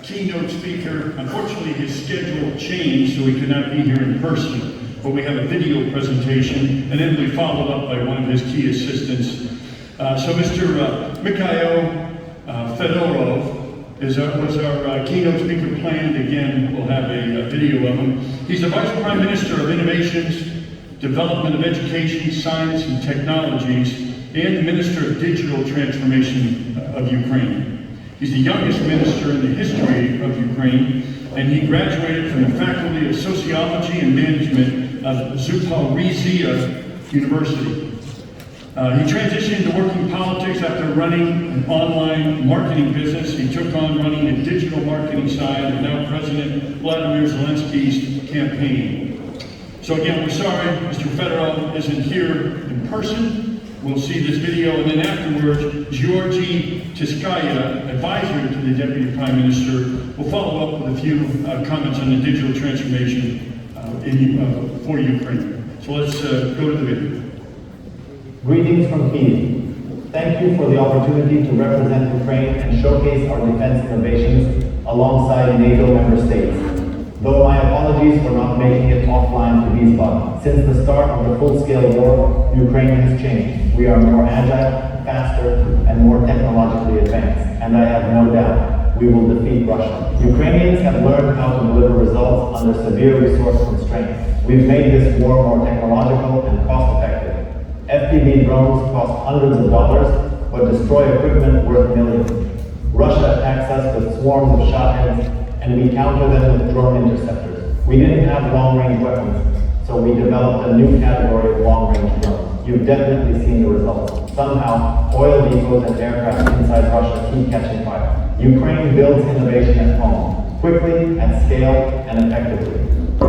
Keynote speaker. Unfortunately, his schedule changed, so he could not be here in person. But we have a video presentation, and then we followed up by one of his key assistants. So Mr. Mikhail Fedorov was our keynote speaker planned. Again, we'll have a video of him. He's the Vice Prime Minister of Innovations, Development of Education, Science and Technologies, and the Minister of Digital Transformation of Ukraine. He's the youngest minister in the history of Ukraine, and he graduated from the Faculty of Sociology and Management of Zaporizhzhia University. He transitioned into working politics after running an online marketing business. He took on running the digital marketing side of now President Vladimir Zelensky's campaign. So again, we're sorry Mr. Fedorov isn't here in person. We'll see this video, and then afterwards, Georgy Tiskaya, advisor to the Deputy Prime Minister, will follow up with a few comments on the digital transformation for Ukraine. So let's go to the video. Greetings from Kyiv. Thank you for the opportunity to represent Ukraine and showcase our defense innovations alongside NATO member states. Though my apologies for not making it offline to Wiesbaden. Since the start of the full-scale war, Ukraine has changed. We are more agile, faster, and more technologically advanced. And I have no doubt we will defeat Russia. Ukrainians have learned how to deliver results under severe resource constraints. We've made this war more technological and cost-effective. FPV drones cost hundreds of dollars, but destroy equipment worth millions. Russia attacks us with swarms of shotguns, and we counter them with drone interceptors. We didn't have long-range weapons, so we developed a new category of long-range drones. You've definitely seen the results. Somehow, oil depots and aircraft inside Russia keep catching fire. Ukraine builds innovation at home, quickly, at scale, and effectively.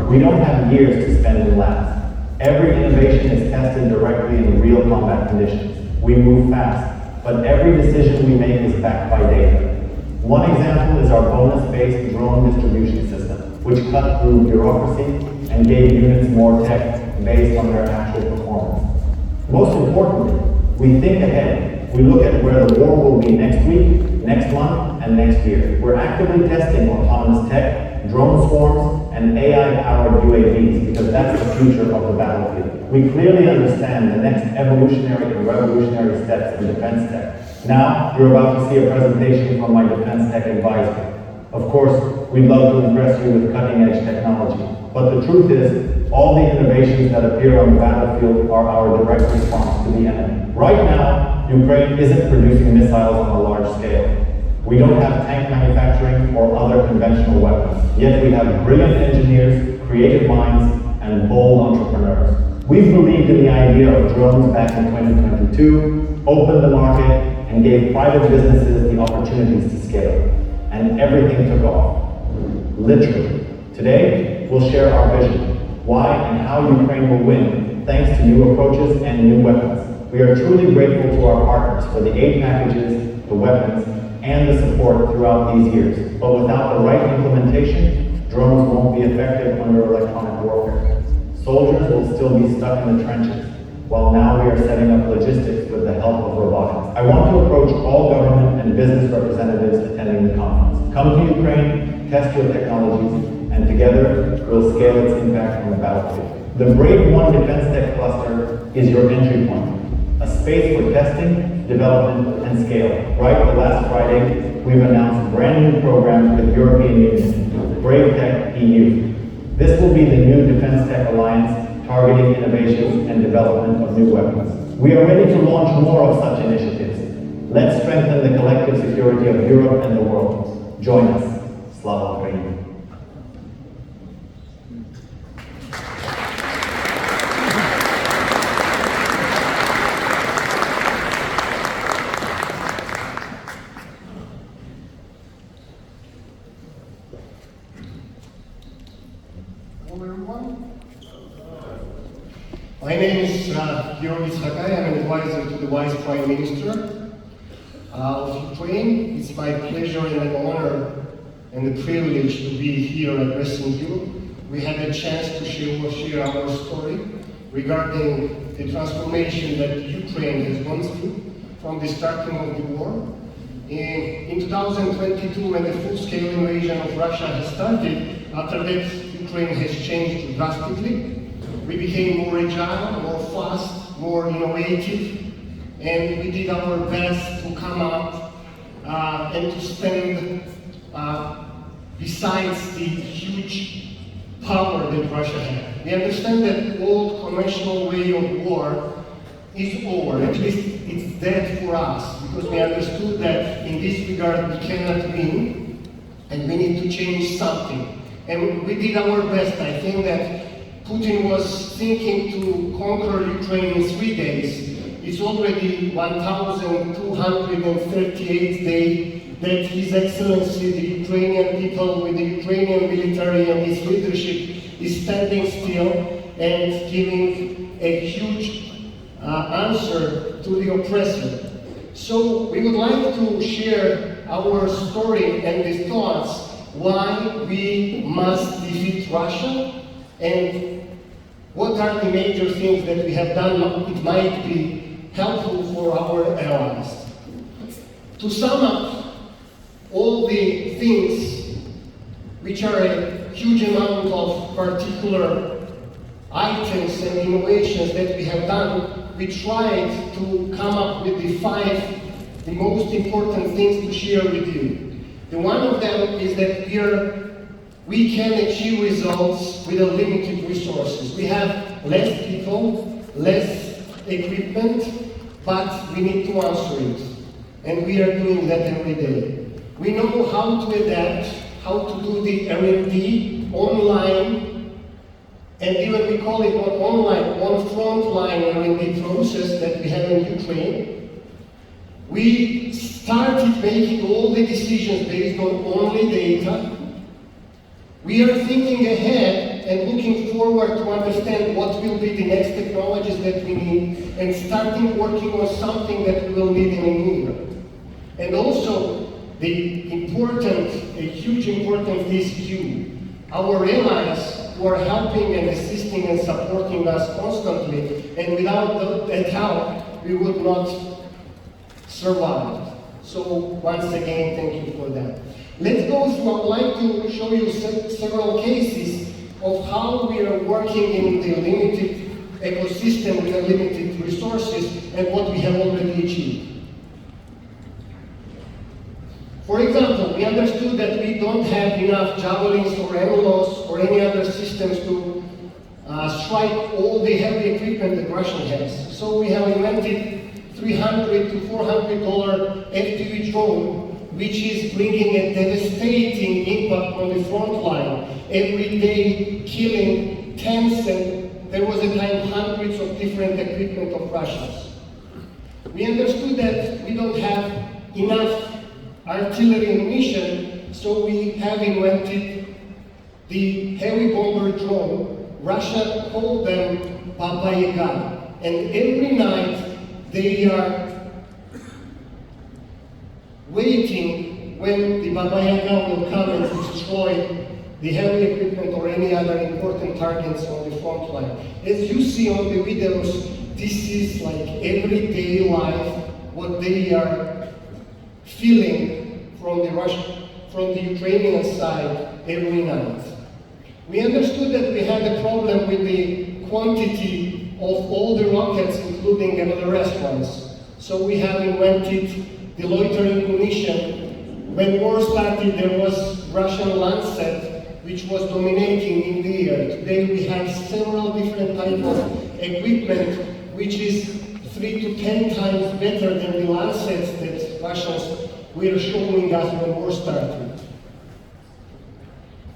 We don't have years to spend in labs. Every innovation is tested directly in real combat conditions. We move fast, but every decision we make is backed by data. One example is our bonus-based drone distribution system, which cut through bureaucracy and gave units more tech based on their actual performance. Most importantly, we think ahead. We look at where the war will be next week, next month, and next year. We're actively testing autonomous tech, drone swarms, and AI-powered UAVs, because that's the future of the battlefield. We clearly understand the next evolutionary and revolutionary steps in defense tech. Now, you're about to see a presentation from my defense tech advisor. Of course, we'd love to impress you with cutting-edge technology, but the truth is, all the innovations that appear on the battlefield are our direct response to the enemy. Right now, Ukraine isn't producing missiles on a large scale. We don't have tank manufacturing or other conventional weapons, yet we have brilliant engineers, creative minds, and bold entrepreneurs. We've believed in the idea of drones back in 2022, opened the market, and gave private businesses the opportunities to scale. And everything took off. Literally. Today, we'll share our vision, why and how Ukraine will win, thanks to new approaches and new weapons. We are truly grateful to our partners for the aid packages, the weapons, and the support throughout these years. But without the right implementation, drones won't be effective under electronic warfare. Soldiers will still be stuck in the trenches, while now we are setting up logistics with the help of robotics. I want to approach all government and business representatives attending the conference. Come to Ukraine, test your technologies, and together we'll scale its impact on the battlefield. The Brave One Defense Tech Cluster is your entry point, a space for testing, development, and scale. Right, the last Friday, we've announced brand new programs with European Union, Brave Tech EU. This will be the new Defense Tech Alliance targeting innovations and development of new weapons. We are ready to launch more of such initiatives. Let's strengthen the collective security of Europe and the world. Join us. Slava Ukraini. Hello everyone. My name is Georgy Tiskaya. I'm an advisor to the Vice Prime Minister of Ukraine. It's my pleasure and an honor and a privilege to be here addressing you. We had a chance to share our story regarding the transformation that Ukraine has gone through from the starting of the war. in 2022, when the full-scale invasion of Russia has started, after that, Ukraine has changed drastically. We became more agile, more fast, more innovative, and we did our best to come up and to stand besides the huge power that Russia had. We understand that the old conventional way of war is over. At least it's dead for us, because we understood that in this regard we cannot win, and we need to change something. And we did our best. I think that Putin was thinking to conquer Ukraine in 3 days. It's already 1,238 days that His Excellency, the Ukrainian people with the Ukrainian military and his leadership is standing still and giving a huge answer to the oppressor. So we would like to share our story and the thoughts why we must defeat Russia and what are the major things that we have done. It might be helpful for our allies. To sum up all the things which are a huge amount of particular items and innovations that we have done, we tried to come up with the the most important things to share with you. The one of them is that we can achieve results with a limited resources. We have less people, less equipment, but we need to answer it. And we are doing that every day. We know how to adapt, how to do the R&D online, and even we call it not online, on frontline R&D process that we have in Ukraine. We started making all the decisions based on only data. We are thinking ahead and looking forward to understand what will be the next technologies that we need, and starting working on something that we will need in a year. And also, a huge importance is you, our allies, who are helping and assisting and supporting us constantly, and without that help, we would not survive. So once again, thank you for that. Let's go through. I would like to show you several cases of how we are working in the limited ecosystem with limited resources and what we have already achieved. For example, we understood that we don't have enough javelins or MLOs or any other systems to strike all the heavy equipment that Russia has. So we have invented $300 to $400 FPV drone, which is bringing a devastating impact on the front line, every day killing tens and there was a time hundreds of different equipment of Russians. We understood that we don't have enough artillery ammunition, so we have invented the heavy bomber drone. Russia called them Baba Yaga, and every night they are waiting when the Baba Yaga will come and destroy the heavy equipment or any other important targets on the front line. As you see on the videos, this is like everyday life, what they are feeling from the Ukrainian side every night. We understood that we had a problem with the quantity of all the rockets, including MLRS ones. So we have invented the loitering munition. When war started, there was Russian Lancet, which was dominating in the air. Today we have several different types of equipment, which is 3 to 10 times better than the Lancets that Russians were showing us when war started.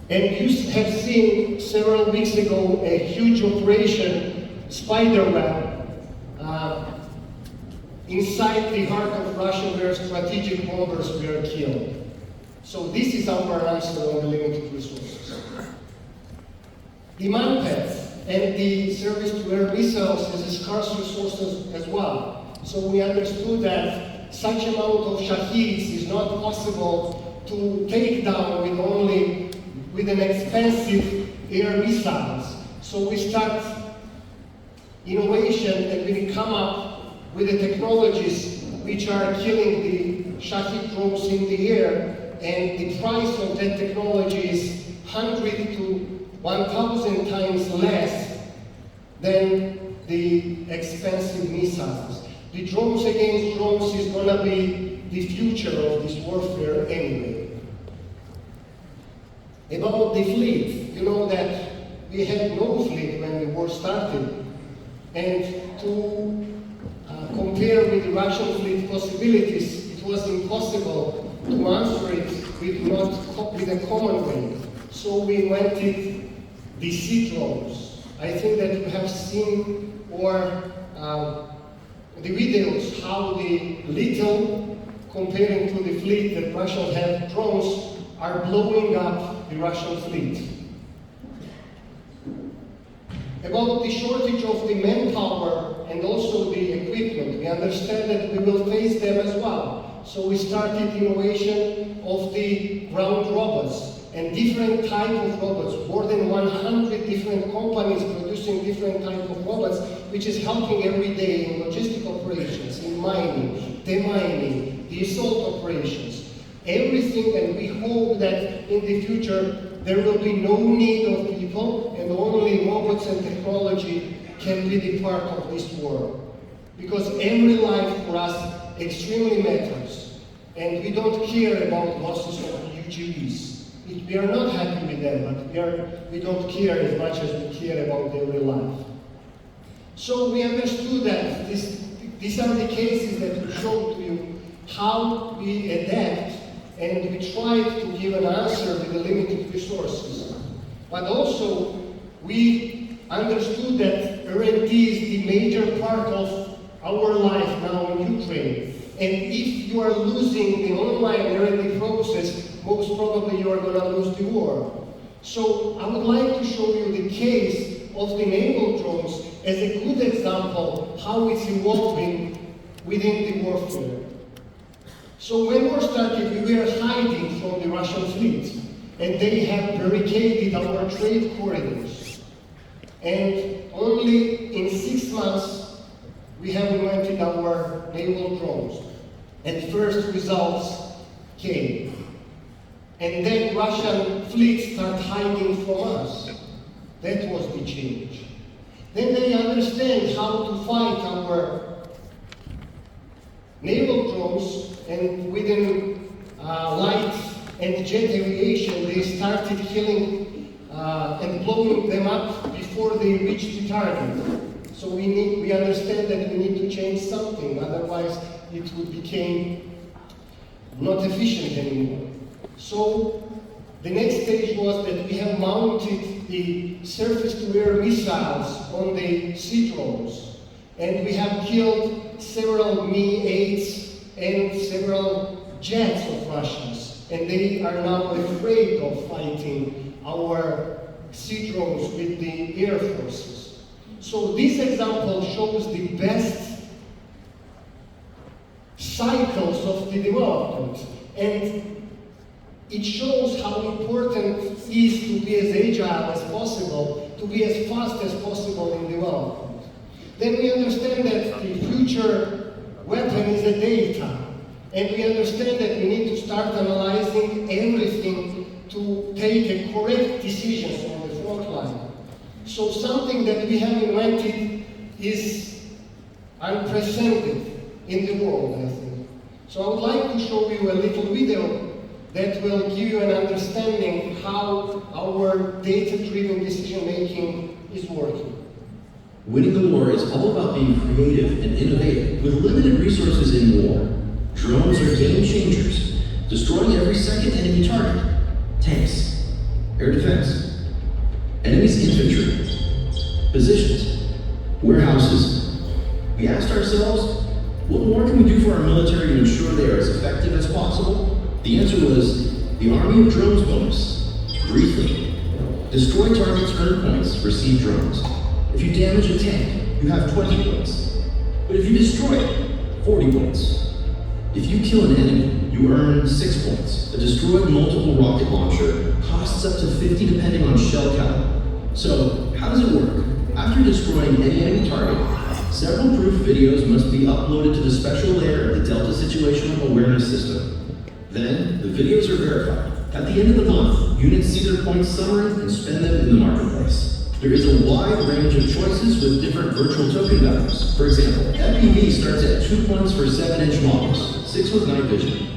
And you have seen several weeks ago a huge operation, Spiderweb, inside the heart of Russia where strategic bombers were killed. So this is our answer on the limited resources. The manpads and the service-to-air missiles is a scarce resources as well. So we understood that such amount of Shaheeds is not possible to take down with an expensive air missiles. So we start innovation and we come up with the technologies which are killing the chassis drones in the air, and the price of that technology is 100 to 1,000 times less than the expensive missiles. The drones against drones is going to be the future of this warfare anyway. About the fleet, you know that we had no fleet when the war started, and to compare with the Russian fleet possibilities, it was impossible to answer it with a common way. So we invented the sea drones. I think that you have seen the videos how the little, comparing to the fleet that Russians have, drones are blowing up the Russian fleet. About the shortage of the manpower and also the equipment, we understand that we will face them as well. So we started innovation of the ground robots and different type of robots, more than 100 different companies producing different type of robots, which is helping every day in logistic operations, in mining, demining, the assault operations, everything, and we hope that in the future there will be no need of people and only robots and technology can be the part of this war. Because every life for us extremely matters, and we don't care about losses of UGVs. We are not happy with them, but we don't care as much as we care about every life. So we understood that these are the cases that we showed to you how we adapt, and we tried to give an answer with the limited resources. But also, we understood that R&D is the major part of our life now in Ukraine. And if you are losing the online R&D process, most probably you are going to lose the war. So I would like to show you the case of the naval drones as a good example how it's evolving within the warfare. So when war started, we were hiding from the Russian fleet, and they have barricaded our trade corridors. And only in 6 months, we have invented our naval drones. And first results came. And then Russian fleet started hiding from us. That was the change. Then they understand how to fight our naval drones, and within light and jet aviation, they started killing and blowing them up before they reached the target. So we understand that we need to change something, otherwise it would become not efficient anymore. So the next stage was that we have mounted the surface-to-air missiles on the sea drones, and we have killed several Mi-8s and several jets of Russians, and they are now afraid of fighting our sea drones with the air forces. So this example shows the best cycles of the development, and it shows how important it is to be as agile as possible, to be as fast as possible in development. Then we understand that the future weapon is the data, and we understand that we need to start analyzing everything to take a correct decisions on the front line. So something that we have invented is unprecedented in the world, I think. So I would like to show you a little video that will give you an understanding how our data-driven decision-making is working. Winning the war is all about being creative and innovative. With limited resources in war, drones are game changers, destroying every second enemy target. Tanks, air defense, enemy's infantry, positions, warehouses. We asked ourselves, what more can we do for our military to ensure they are as effective as possible? The answer was the Army of Drones bonus. Briefly, destroy targets, earn points, receive drones. If you damage a tank, you have 20 points. But if you destroy it, 40 points. If you kill an enemy, you earn 6 points. A destroyed multiple rocket launcher costs up to 50 depending on shell count. So, how does it work? After destroying any enemy target, Several proof videos must be uploaded to the special layer of the Delta Situational Awareness System. Then, the videos are verified. At the end of the month, units see their points summary and spend them in the marketplace. There is a wide range of choices with different virtual token values. For example, FPV starts at 2 points for 7-inch models, 6 with night vision.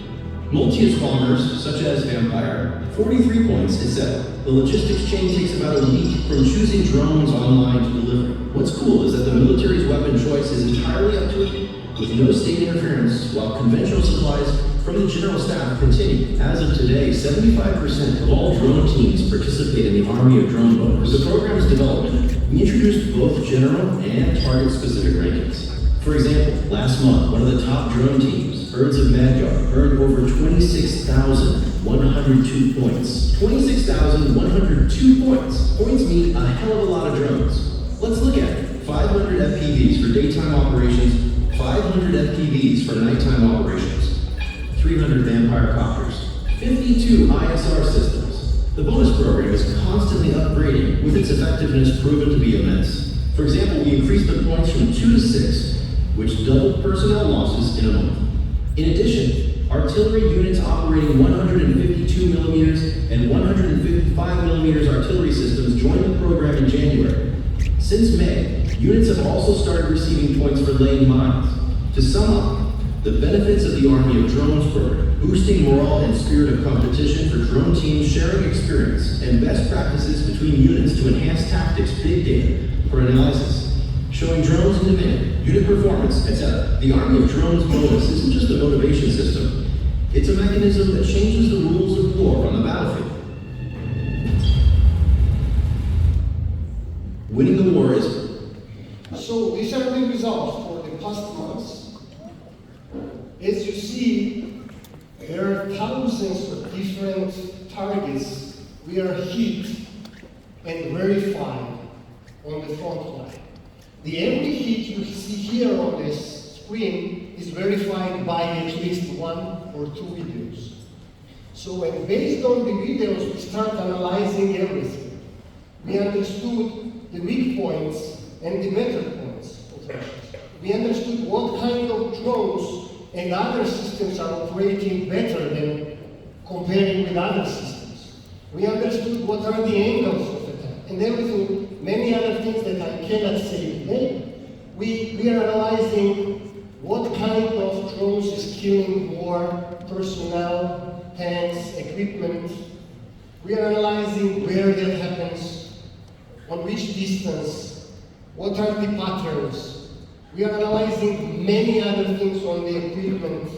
Multi-spawners, such as Vampire, 43 points, etc. The logistics chain takes about a week from choosing drones online to delivery. What's cool is that the military's weapon choice is entirely up to it, with no state interference, while conventional supplies from the general staff continue. As of today, 75% of all drone teams participate in the Army of Drone Bonus. With the program's development, we introduced both general and target-specific rankings. For example, last month, one of the top drone teams, Birds of Magyar, earned over 26,102 points. 26,102 points. Points mean a hell of a lot of drones. Let's look at it. 500 FPVs for daytime operations, 500 FPVs for nighttime operations, 300 Vampire copters, 52 ISR systems. The bonus program is constantly upgrading, with its effectiveness proven to be immense. For example, we increased the points from 2 to 6, which doubled personnel losses in a month. In addition, artillery units operating 152mm and 155mm artillery systems joined the program in January. Since May, units have also started receiving points for laying mines. To sum up, the benefits of the Army of Drones program, boosting morale and spirit of competition for drone teams, sharing experience, and best practices between units to enhance tactics, big data for analysis, showing drones in demand, unit performance, etc. The Army of Drones bonus isn't just a motivation system. It's a mechanism that changes the rules of war on the battlefield. Winning the war is... So these are the results for the past months. As you see, there are thousands of different targets we are hit and verified on the front line. The every hit you see here on this screen is verified by at least 1 or 2 videos. So when based on the videos we start analyzing everything, we understood the weak points and the better points of Russia. We understood what kind of drones and other systems are operating better than comparing with other systems. We understood what are the angles of attack and everything, many other things that I cannot say today. We are analyzing what kind of drones is killing more personnel, tanks, equipment. We are analyzing where that happens, on which distance, what are the patterns. We are analyzing many other things on the equipment,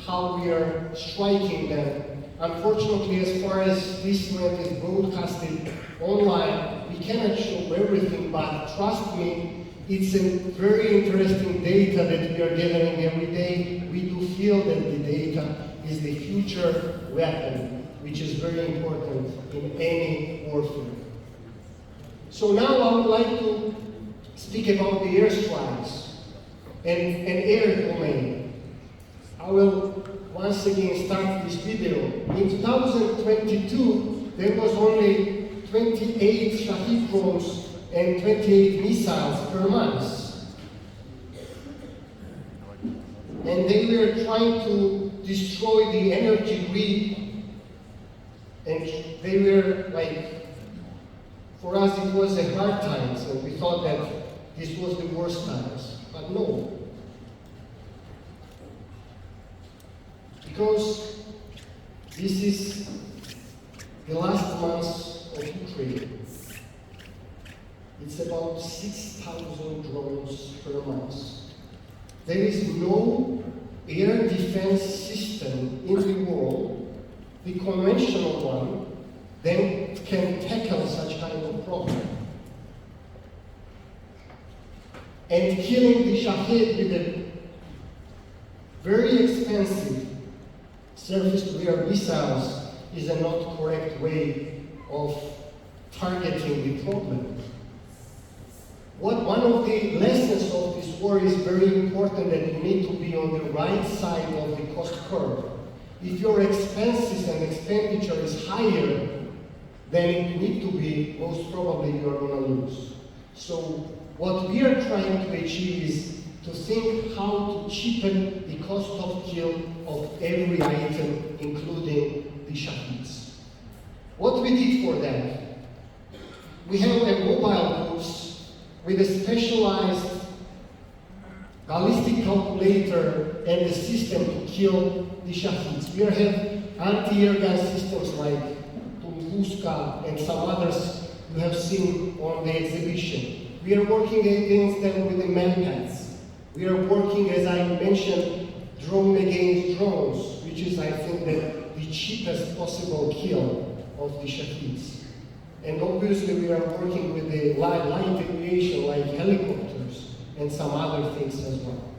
how we are striking them. Unfortunately, as far as this event is broadcasted online, we cannot show everything, but trust me, it's a very interesting data that we are gathering every day. We do feel that the data is the future weapon, which is very important in any warfare. So now I would like to speak about the airstrikes and air domain. I will once again start this video. In 2022, there was only 28 Shahed drones and 28 missiles per month. And they were trying to destroy the energy grid. And they were like, for us it was a hard time, so we thought that this was the worst times. But no. Because this is the last months of Ukraine. It's about 6,000 drones per month. There is no air defense system in the world, the conventional one, that can tackle such kind of problem. And killing the Shahed with a very expensive surface-to-air missiles is a not correct way of targeting the problem. One of the lessons of this war is very important, that you need to be on the right side of the cost curve. If your expenses and expenditure is higher than it need to be, most probably you are going to lose. So what we are trying to achieve is to think how to cheapen the cost of kill of every item, including the shaheeds. What we did for that? We have a mobile course with a specialized ballistic calculator and a system to kill the shaheeds. We have anti-air gun systems like Tunguska and some others you have seen on the exhibition. We are working against them with the manpads. We are working, as I mentioned, drone against drones, which is, I think, the cheapest possible kill of the shaheeds. And obviously we are working with the light aviation like helicopters and some other things as well.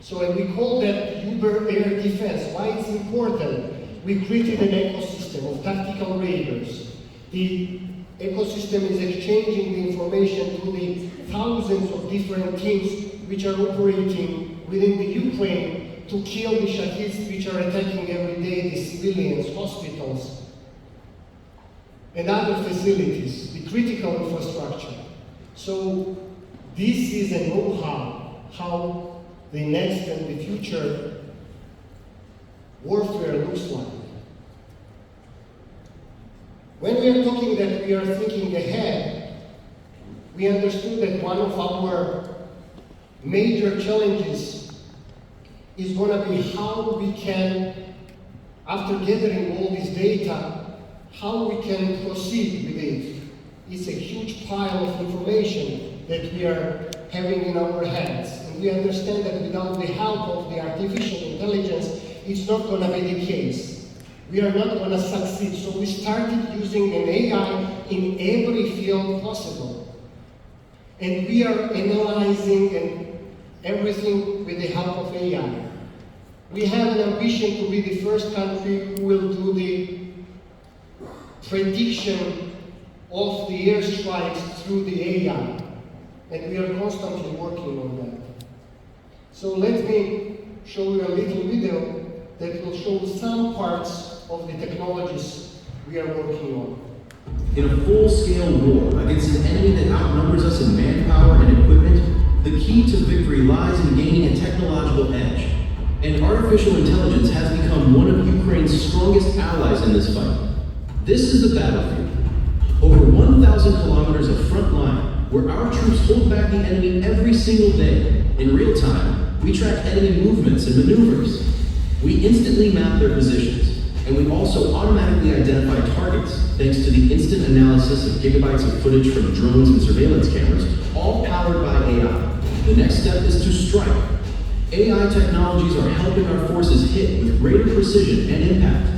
So and we call that Uber Air Defense. Why it's important? We created an ecosystem of tactical radars. The ecosystem is exchanging the information to the thousands of different teams which are operating within the Ukraine to kill the shaheeds which are attacking every day the civilians, hospitals, and other facilities, the critical infrastructure. So this is a know-how, how the next and the future warfare looks like. When we are talking that we are thinking ahead, we understood that one of our major challenges is going to be how we can, after gathering all this data, how we can proceed with it. It's a huge pile of information that we are having in our hands. And we understand that without the help of the artificial intelligence, it's not going to be the case. We are not going to succeed. So we started using an AI in every field possible. And we are analyzing and everything with the help of AI. We have an ambition to be the first country who will do the prediction of the airstrikes through the AI. And we are constantly working on that. So let me show you a little video that will show some parts of the technologies we are working on. In a full-scale war against an enemy that outnumbers us in manpower and equipment, the key to victory lies in gaining a technological edge. And artificial intelligence has become one of Ukraine's strongest allies in this fight. This is the battlefield. Over 1,000 kilometers of front line, where our troops hold back the enemy every single day. In real time, we track enemy movements and maneuvers. We instantly map their positions, and we also automatically identify targets thanks to the instant analysis of gigabytes of footage from drones and surveillance cameras, all powered by AI. The next step is to strike. AI technologies are helping our forces hit with greater precision and impact.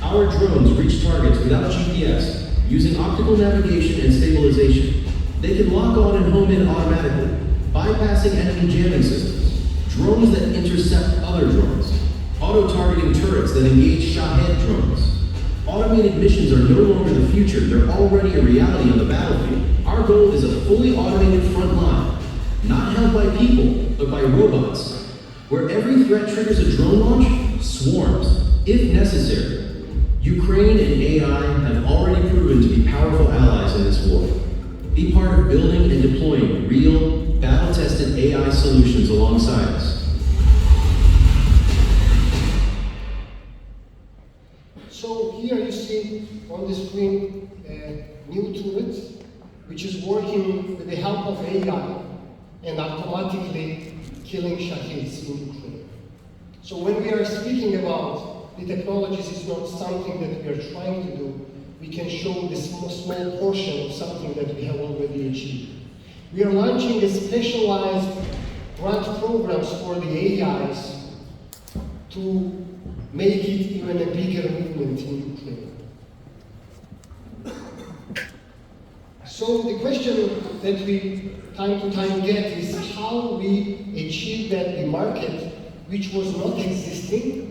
Our drones reach targets without GPS, using optical navigation and stabilization. They can lock on and home in automatically, bypassing enemy jamming systems, drones that intercept other drones, auto-targeting turrets that engage Shahed drones. Automated missions are no longer the future, they're already a reality on the battlefield. Our goal is a fully automated front line, not held by people, but by robots, where every threat triggers a drone launch, swarms, if necessary. Ukraine and AI have already proven to be powerful allies in this war. Be part of building and deploying real, battle-tested AI solutions alongside us. So here you see on the screen a new tool, which is working with the help of AI and automatically killing shaheeds in Ukraine. So when we are speaking about the technologies, is not something that we are trying to do. We can show this small portion of something that we have already achieved. We are launching a specialized grant programs for the AIs to make it even a bigger movement in Ukraine. So the question that we time to time get is how we achieve that the market, which was not existing,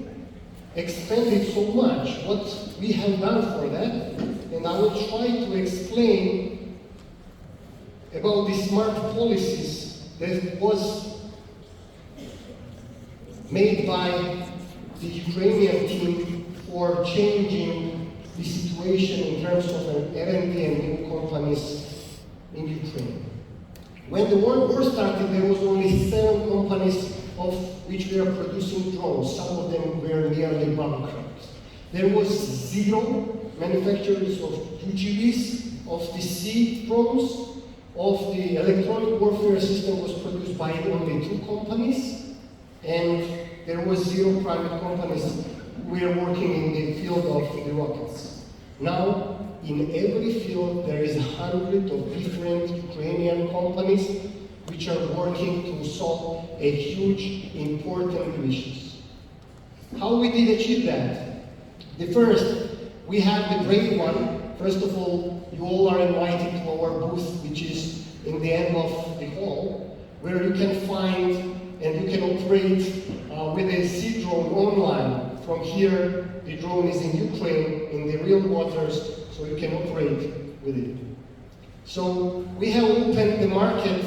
expanded so much, what we have done for that, and I will try to explain about the smart policies that was made by the Ukrainian team for changing the situation in terms of R&D and new companies in Ukraine. When the war started, there was only 7 companies of which were producing drones. Some of them were nearly bankrupt. There was 0 manufacturers of UGVs, of the sea drones, of the electronic warfare system was produced by only 2 companies, and there was 0 private companies who were working in the field of the rockets. Now, in every field, there is 100 of different Ukrainian companies which are working to solve a huge, important issues. How we did achieve that? The first, we have the great one. First of all, you all are invited to our booth, which is in the end of the hall, where you can find and you can operate with a sea drone online. From here, the drone is in Ukraine, in the real waters, so you can operate with it. So we have opened the market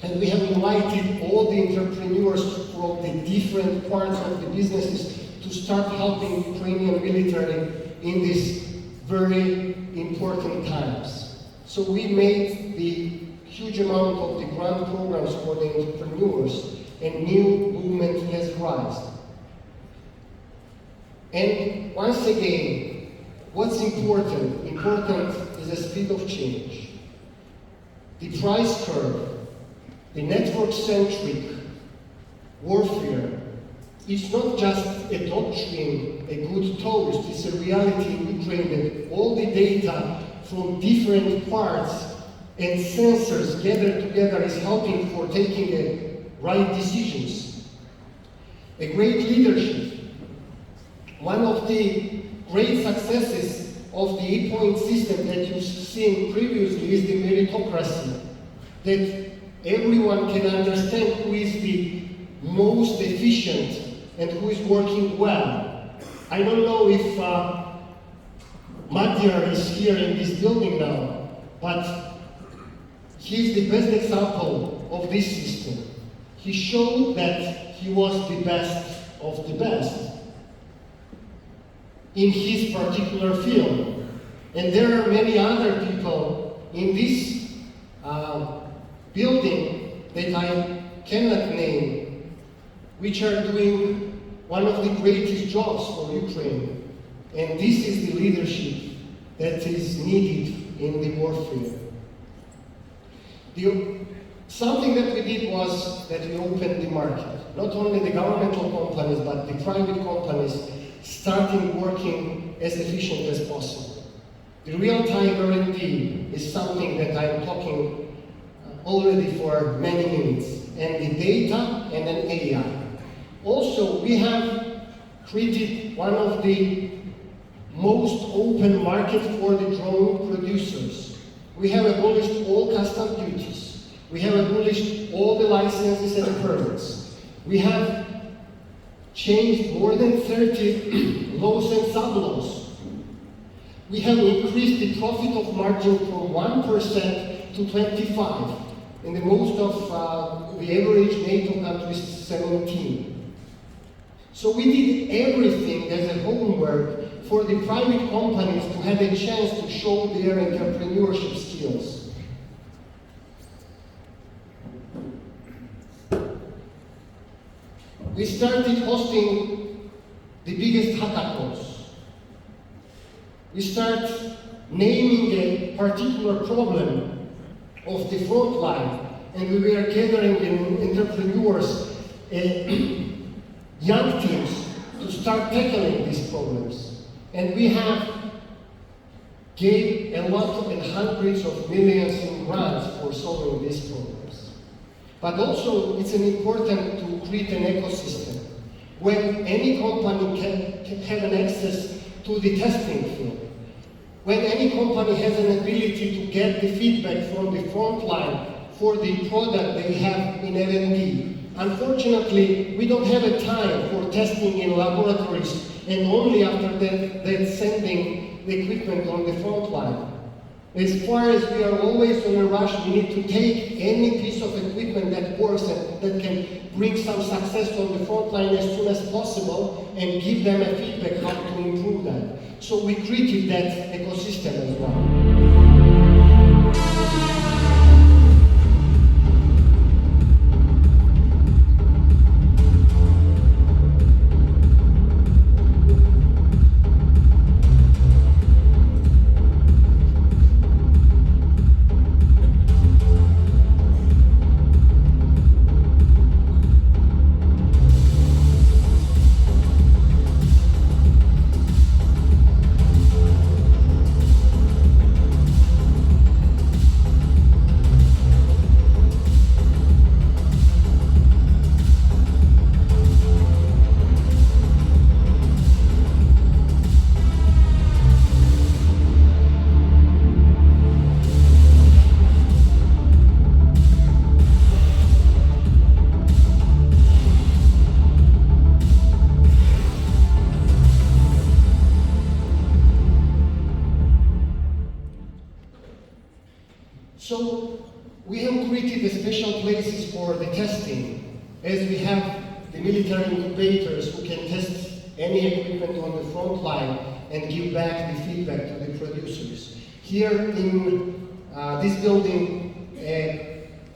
and we have invited all the entrepreneurs from the different parts of the businesses to start helping Ukrainian military in these very important times. So we made the huge amount of the grant programs for the entrepreneurs, and new movement has risen. And once again, what's important? Important is the speed of change. The price curve, the network-centric warfare is not just a doctrine, a good toast, it's a reality in Ukraine that all the data from different parts and sensors gathered together is helping for taking the right decisions. A great leadership. One of the great successes of the 8-point system that you've seen previously is the meritocracy. That everyone can understand who is the most efficient and who is working well. I don't know if Madhyar is here in this building now, but he is the best example of this system. He showed that he was the best of the best in his particular field. And there are many other people in this building that I cannot name, which are doing one of the greatest jobs for Ukraine. And this is the leadership that is needed in the warfare. Something that we did was that we opened the market. Not only the governmental companies, but the private companies starting working as efficient as possible. The real-time guarantee is something that I'm talking already for many minutes, and the data and then AI. Also, we have created one of the most open market for the drone producers. We have abolished all custom duties. We have abolished all the licenses and permits. We have changed more than 30 laws and sub-laws. We have increased the profit of margin from 1% to 25%. In the most of the average NATO countries, 17%. So we did everything as a homework for the private companies to have a chance to show their entrepreneurship skills. We started hosting the biggest hackathons. We start naming a particular problem of the front line, and we were gathering entrepreneurs, young teams, to start tackling these problems. And we have gave a lot and hundreds of millions in grants for solving these problems. But also, it's important to create an ecosystem when any company can have an access to the testing field. When any company has an ability to get the feedback from the front line for the product they have in R&D. Unfortunately, we don't have a time for testing in laboratories, and only after that sending the equipment on the front line. As far as we are always on a rush, we need to take any piece of equipment that works and that can bring some success on the front line as soon as possible and give them a feedback how to improve that. So we created that ecosystem as well. So we have created special places for the testing, as we have the military incubators who can test any equipment on the front line and give back the feedback to the producers. Here in this building,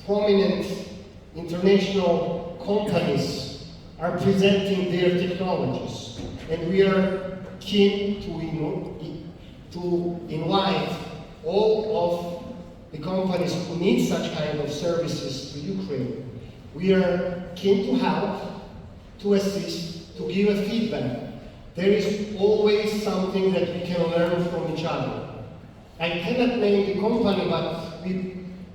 prominent international companies are presenting their technologies, and we are keen to invite all of the companies who need such kind of services to Ukraine. We are keen to help, to assist, to give a feedback. There is always something that we can learn from each other. I cannot name the company, but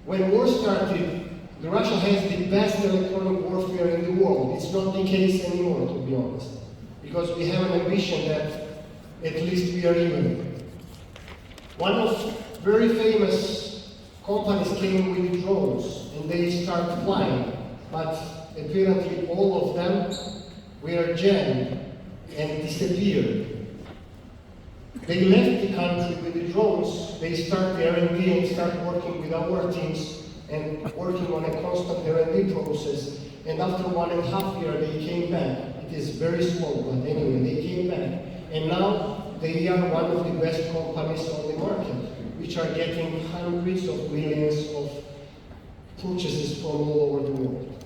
when war started, Russia has the best electronic warfare in the world. It's not the case anymore, to be honest, because we have an ambition that at least we are even. One of very famous companies came with drones and they started flying, but apparently all of them were jammed and disappeared. They left the country with the drones, they start the R&D and start working with our teams and working on a constant R&D process. And after 1.5 years, they came back. It is very slow, but anyway, they came back. And now they are one of the best companies on the market, which are getting hundreds of millions of purchases from all over the world.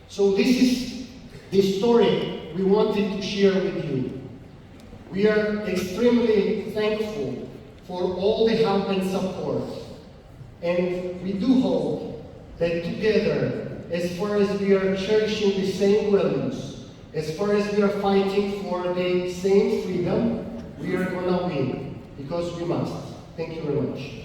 So this is the story we wanted to share with you. We are extremely thankful for all the help and support. And we do hope that together, as far as we are cherishing the same values, as far as we are fighting for the same freedom, we are gonna win, because we must. Thank you very much.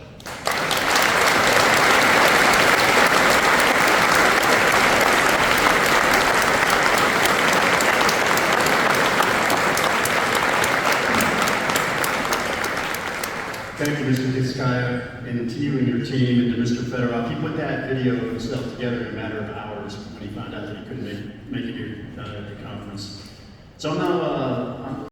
Thank you, Mr. Hitskaya, and to you and your team, and to Mr. Fedorov. He put that video himself together in a matter of hours when he found out that he couldn't make it here at the conference. So I'm now